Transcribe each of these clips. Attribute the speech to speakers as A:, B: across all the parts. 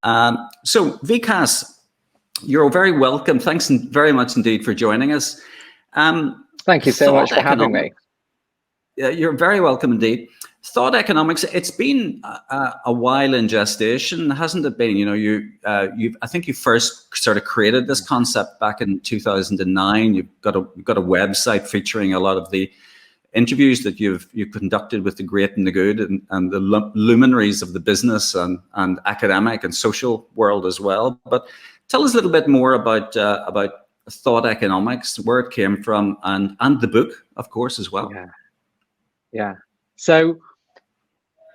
A: So Vikas, you're very welcome. Thanks very much indeed for joining us.
B: Thank you so much for having me.
A: You're very welcome indeed. Thought economics, it's been a while in gestation, hasn't it been? You know, I think you first sort of created this concept back in 2009. You've got a website featuring a lot of the interviews that you've conducted with the great and the good and the luminaries of the business and academic and social world as well. But tell us a little bit more about thought economics, where it came from, and the book, of course, as well.
B: Yeah. So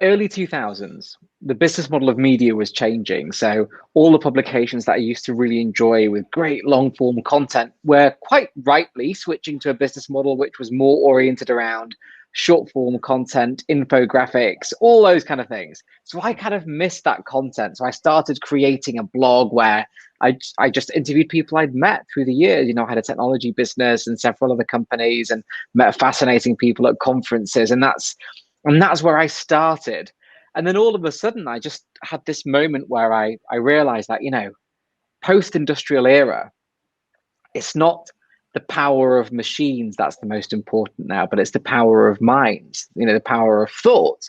B: early 2000s, the business model of media was changing. So all the publications that I used to really enjoy with great long form content were quite rightly switching to a business model which was more oriented around short form content, infographics, all those kind of things. So I kind of missed that content. So I started creating a blog where I just interviewed people I'd met through the years. You know, I had a technology business and several other companies and met fascinating people at conferences. And that's where I started. And then all of a sudden, I just had this moment where I realized that, you know, post-industrial era, it's not the power of machines that's the most important now, but it's the power of minds, you know, the power of thought.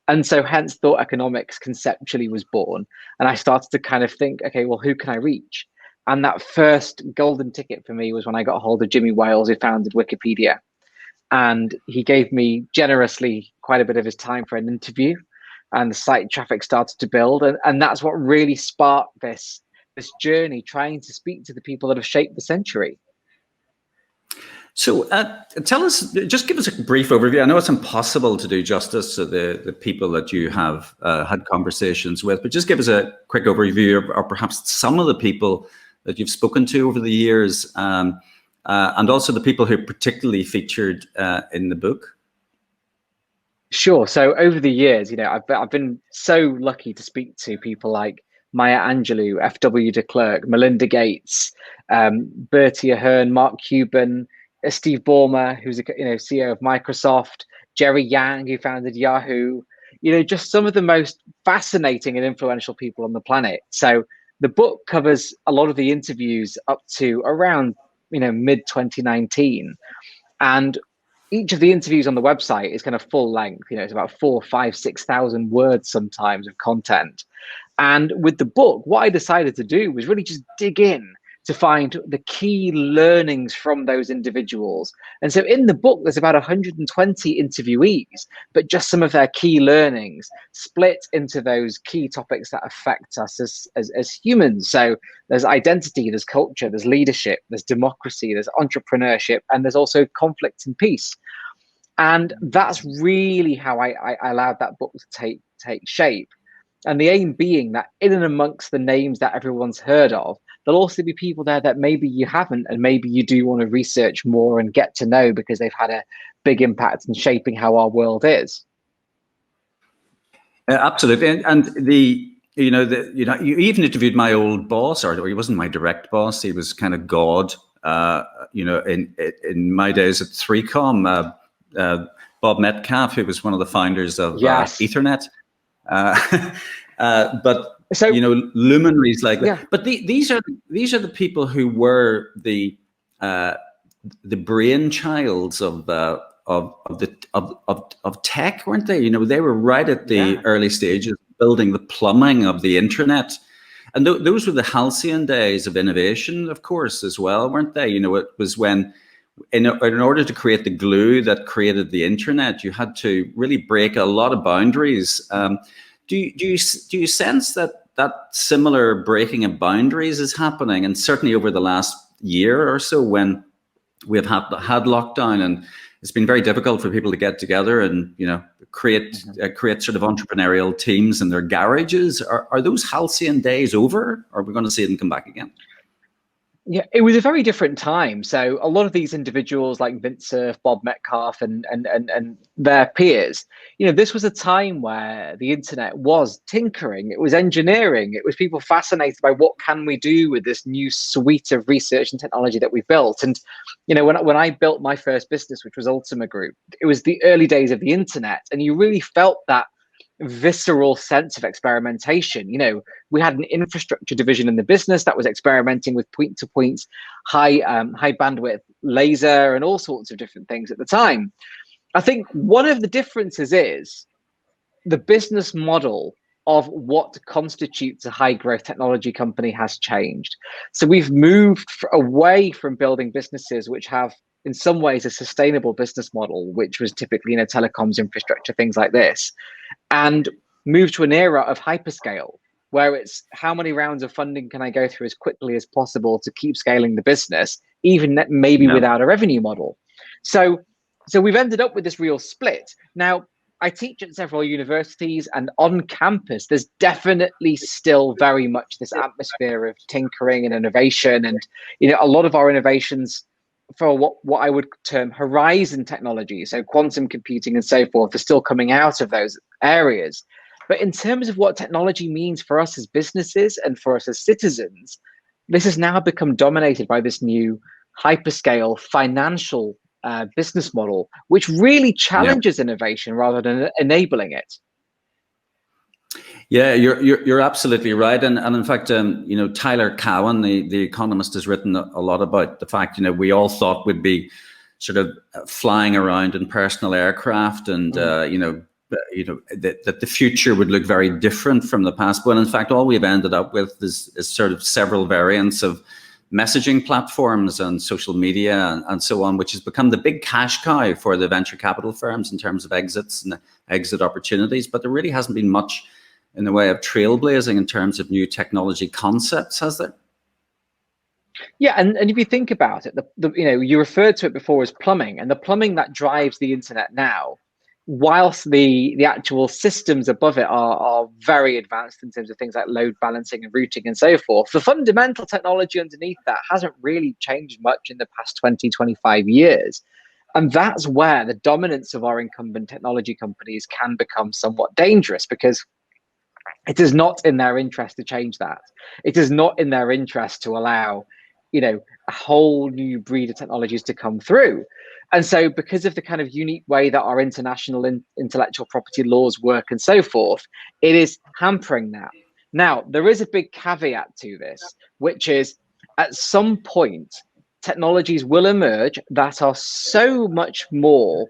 B: And so hence thought economics conceptually was born. And I started to kind of think, okay, well, who can I reach? And that first golden ticket for me was when I got a hold of Jimmy Wales, who founded Wikipedia. And he gave me generously quite a bit of his time for an interview, and the site traffic started to build. And that's what really sparked this journey, trying to speak to the people that have shaped the century.
A: So tell us, just give us a brief overview. I know it's impossible to do justice to the people that you have had conversations with, but just give us a quick overview, or perhaps some of the people that you've spoken to over the years, and also the people who are particularly featured in the book.
B: Sure. So over the years, you know, I've been so lucky to speak to people like Maya Angelou, F.W. de Klerk, Melinda Gates, Bertie Ahern, Mark Cuban, Steve Ballmer, who's a CEO of Microsoft, Jerry Yang, who founded Yahoo. You know, just some of the most fascinating and influential people on the planet. So the book covers a lot of the interviews up to around, you know, mid 2019, and each of the interviews on the website is kind of full length. You know, it's about 4, 5, 6,000 words sometimes of content. And with the book, what I decided to do was really just dig in to find the key learnings from those individuals. And so in the book, there's about 120 interviewees, but just some of their key learnings split into those key topics that affect us as humans. So there's identity, there's culture, there's leadership, there's democracy, there's entrepreneurship, and there's also conflict and peace. And that's really how I allowed that book to take shape. And the aim being that in and amongst the names that everyone's heard of, there'll also be people there that maybe you haven't, and maybe you do want to research more and get to know because they've had a big impact in shaping how our world is.
A: Absolutely. And you even interviewed my old boss, or he wasn't my direct boss. He was kind of God, in my days at 3Com, Bob Metcalf, who was one of the founders of Ethernet. But so, you know, luminaries like that. But these are the people who were the brainchilds of tech, weren't they? You know, they were right at the early stages of building the plumbing of the internet, and those were the halcyon days of innovation, of course, as well, weren't they? You know, it was when, in order to create the glue that created the internet, you had to really break a lot of boundaries. Do you sense that similar breaking of boundaries is happening? And certainly over the last year or so, when we've had lockdown, and it's been very difficult for people to get together and, you know, create sort of entrepreneurial teams in their garages. Are those halcyon days over? Or are we going to see them come back again?
B: Yeah, it was a very different time. So a lot of these individuals like Vint Cerf, Bob Metcalf, and their peers, you know, this was a time where the internet was tinkering, it was engineering, it was people fascinated by what can we do with this new suite of research and technology that we built. And, you know, when I built my first business, which was Ultima Group, it was the early days of the internet, and you really felt that visceral sense of experimentation. You know, we had an infrastructure division in the business that was experimenting with point-to-point high bandwidth laser and all sorts of different things at the time. I think one of the differences is the business model of what constitutes a high growth technology company has changed. So we've moved away from building businesses which have in some ways a sustainable business model, which was typically, you know, telecoms infrastructure, things like this, and moved to an era of hyperscale where it's how many rounds of funding can I go through as quickly as possible to keep scaling the business, even maybe without a revenue model. So we've ended up with this real split. Now, I teach at several universities, and on campus, there's definitely still very much this atmosphere of tinkering and innovation. And, you know, a lot of our innovations for what I would term horizon technology, so quantum computing and so forth, are still coming out of those areas. But in terms of what technology means for us as businesses and for us as citizens, this has now become dominated by this new hyperscale financial business model, which really challenges innovation rather than enabling it.
A: Yeah, you're absolutely right, and in fact, you know, Tyler Cowen, the economist, has written a lot about the fact, you know, we all thought we'd be sort of flying around in personal aircraft, and you know that the future would look very different from the past. But in fact, all we've ended up with is sort of several variants of messaging platforms and social media and so on, which has become the big cash cow for the venture capital firms in terms of exits and exit opportunities. But there really hasn't been much in the way of trailblazing in terms of new technology concepts, has there?
B: Yeah, and if you think about it, you know, you referred to it before as plumbing, and the plumbing that drives the internet now, whilst the actual systems above it are very advanced in terms of things like load balancing and routing and so forth, the fundamental technology underneath that hasn't really changed much in the past 20, 25 years. And that's where the dominance of our incumbent technology companies can become somewhat dangerous, because it is not in their interest to change that. It is not in their interest to allow, you know, a whole new breed of technologies to come through. And so because of the kind of unique way that our international intellectual property laws work and so forth, it is hampering that. Now, there is a big caveat to this, which is at some point, technologies will emerge that are so much more,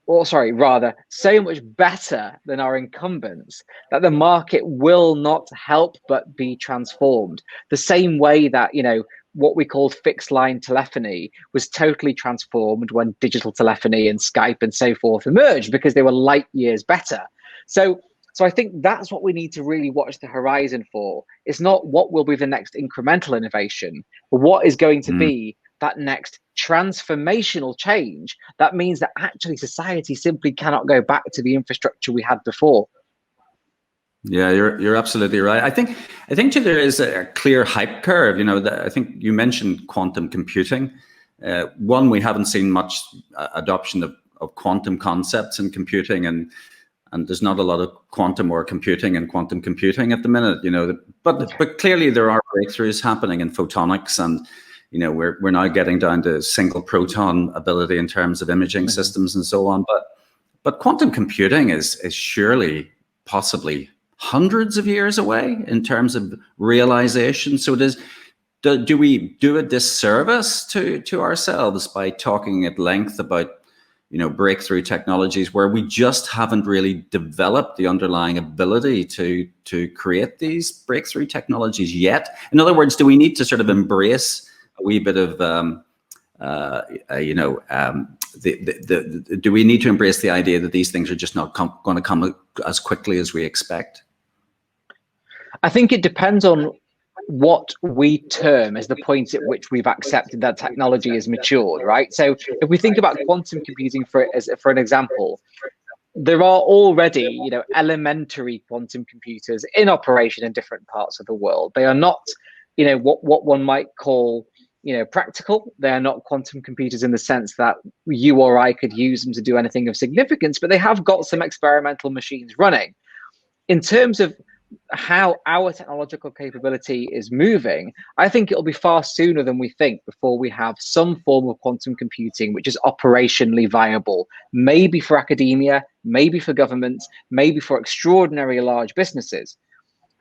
B: or sorry, rather, so much better than our incumbents that the market will not help but be transformed. The same way that, you know, what we called fixed line telephony was totally transformed when digital telephony and Skype and so forth emerged, because they were light years better. So I think that's what we need to really watch the horizon for. It's not what will be the next incremental innovation, but what is going to be that next transformational change that means that actually society simply cannot go back to the infrastructure we had before.
A: Yeah, you're absolutely right. I think too, there is a clear hype curve. You know, I think you mentioned quantum computing. One, we haven't seen much adoption of quantum concepts in computing, and there's not a lot of quantum or computing and quantum computing at the minute. You know, but clearly there are breakthroughs happening in photonics, and you know, we're now getting down to single proton ability in terms of imaging systems and so on. But quantum computing is surely possibly hundreds of years away in terms of realization. So do we do a disservice to ourselves by talking at length about, you know, breakthrough technologies where we just haven't really developed the underlying ability to create these breakthrough technologies yet? In other words, do we need to sort of embrace a wee bit of do we need to embrace the idea that these things are just not going to come as quickly as we expect?
B: I think it depends on what we term as the point at which we've accepted that technology is matured, right? So if we think about quantum computing for an example, there are already, you know, elementary quantum computers in operation in different parts of the world. They are not, you know, what one might call, you know, practical. They are not quantum computers in the sense that you or I could use them to do anything of significance, but they have got some experimental machines running. In terms of how our technological capability is moving, I think it'll be far sooner than we think before we have some form of quantum computing which is operationally viable, maybe for academia, maybe for governments, maybe for extraordinary large businesses.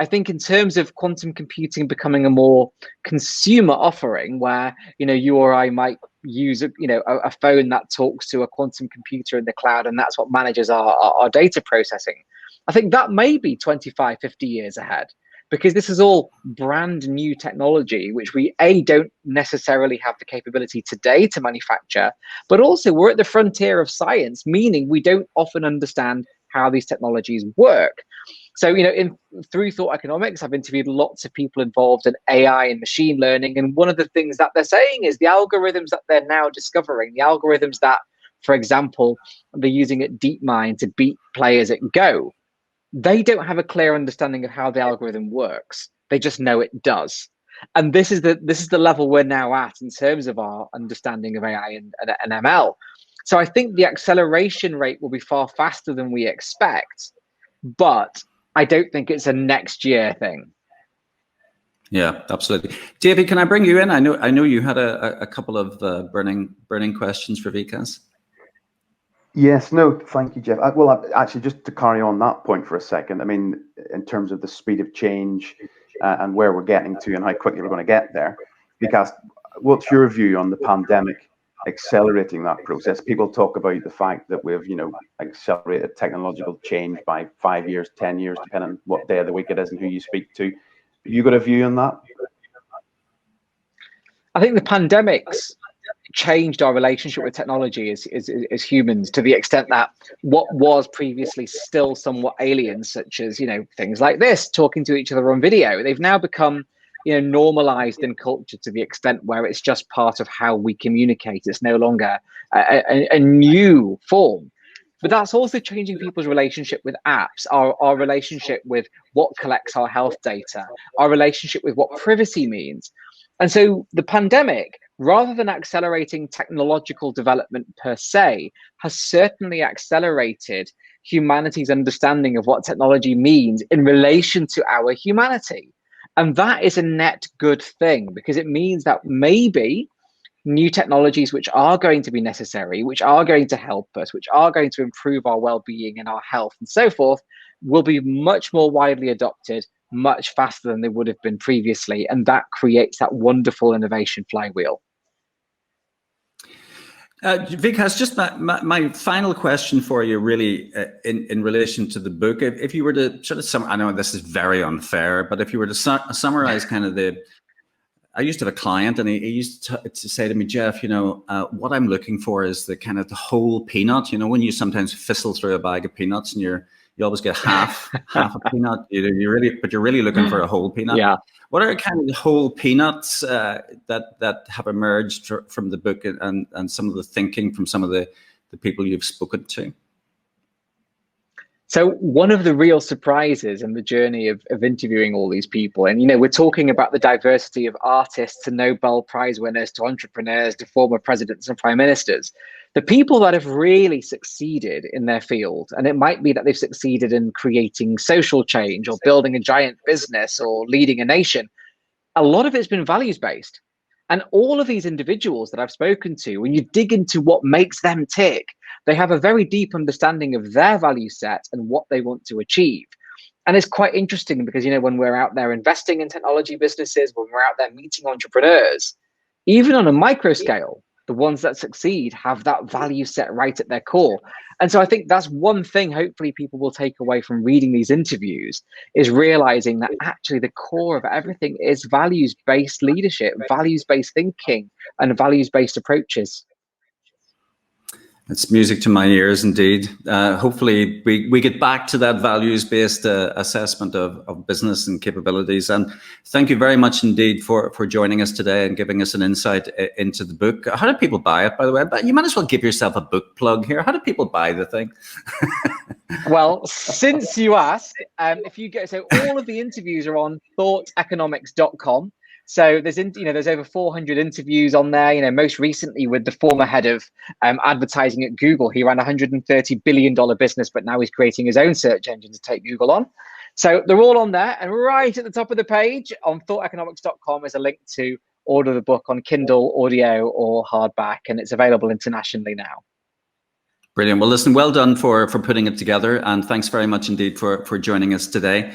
B: I think in terms of quantum computing becoming a more consumer offering, where you or I might use a phone that talks to a quantum computer in the cloud, and that's what manages our data processing. I think that may be 25, 50 years ahead, because this is all brand new technology, which we don't necessarily have the capability today to manufacture, but also we're at the frontier of science, meaning we don't often understand how these technologies work. So, through Thought Economics, I've interviewed lots of people involved in AI and machine learning. And one of the things that they're saying is the algorithms that they're now discovering, the algorithms that, for example, they're using at DeepMind to beat players at Go, they don't have a clear understanding of how the algorithm works. They just know it does. And this is the level we're now at in terms of our understanding of AI and ML. So I think the acceleration rate will be far faster than we expect, but I don't think it's a next year thing.
A: Yeah, absolutely. David, can I bring you in? I know you had a couple of burning questions for Vikas.
C: Yes, no, thank you, Jeff. Well, actually, just to carry on that point for a second, I mean, in terms of the speed of change and where we're getting to and how quickly we're going to get there, because what's your view on the pandemic accelerating that process? People talk about the fact that we've, accelerated technological change by 5 years, 10 years, depending on what day of the week it is and who you speak to. Have you got a view on that?
B: I think the pandemics changed our relationship with technology as humans, to the extent that what was previously still somewhat alien, such as things like this, talking to each other on video, they've now become normalized in culture to the extent where it's just part of how we communicate. It's no longer a new form. But that's also changing people's relationship with apps, our relationship with what collects our health data, our relationship with what privacy means. And so the pandemic, rather than accelerating technological development per se, has certainly accelerated humanity's understanding of what technology means in relation to our humanity. And that is a net good thing, because it means that maybe new technologies which are going to be necessary, which are going to help us, which are going to improve our well-being and our health and so forth, will be much more widely adopted much faster than they would have been previously. And that creates that wonderful innovation flywheel.
A: Vikas, just my final question for you, really, in relation to the book. If you were to sort of I know this is very unfair, but if you were to summarize kind of I used to have a client, and he used to say to me, Jeff, what I'm looking for is the kind of the whole peanut. When you sometimes fizzle through a bag of peanuts and you always get half a peanut. You're really looking for a whole peanut.
B: Yeah.
A: What are kind of the whole peanuts that have emerged from the book and some of the thinking from some of the people you've spoken to?
B: So one of the real surprises in the journey of interviewing all these people, and we're talking about the diversity of artists to Nobel Prize winners to entrepreneurs to former presidents and prime ministers, the people that have really succeeded in their field, and it might be that they've succeeded in creating social change or building a giant business or leading a nation, a lot of it's been values-based. And all of these individuals that I've spoken to, when you dig into what makes them tick, they have a very deep understanding of their value set and what they want to achieve. And it's quite interesting because, when we're out there investing in technology businesses, when we're out there meeting entrepreneurs, even on a micro scale, the ones that succeed have that value set right at their core. And so I think that's one thing hopefully people will take away from reading these interviews, is realizing that actually the core of everything is values-based leadership, values-based thinking, and values-based approaches.
A: It's music to my ears, indeed. Hopefully we get back to that values-based assessment of business and capabilities. And thank you very much indeed for joining us today and giving us an insight into the book. How do people buy it, by the way? But you might as well give yourself a book plug here. How do people buy the thing?
B: Well, since you asked, if you go, so all of the interviews are on thoughtaeconomics.com. So there's over 400 interviews on there. Most recently with the former head of advertising at Google. He ran a $130 billion business, but now he's creating his own search engine to take Google on. So they're all on there. And right at the top of the page on thoughteconomics.com is a link to order the book on Kindle, audio, or hardback, and it's available internationally now.
A: Brilliant. Well, listen, well done for putting it together, and thanks very much indeed for joining us today.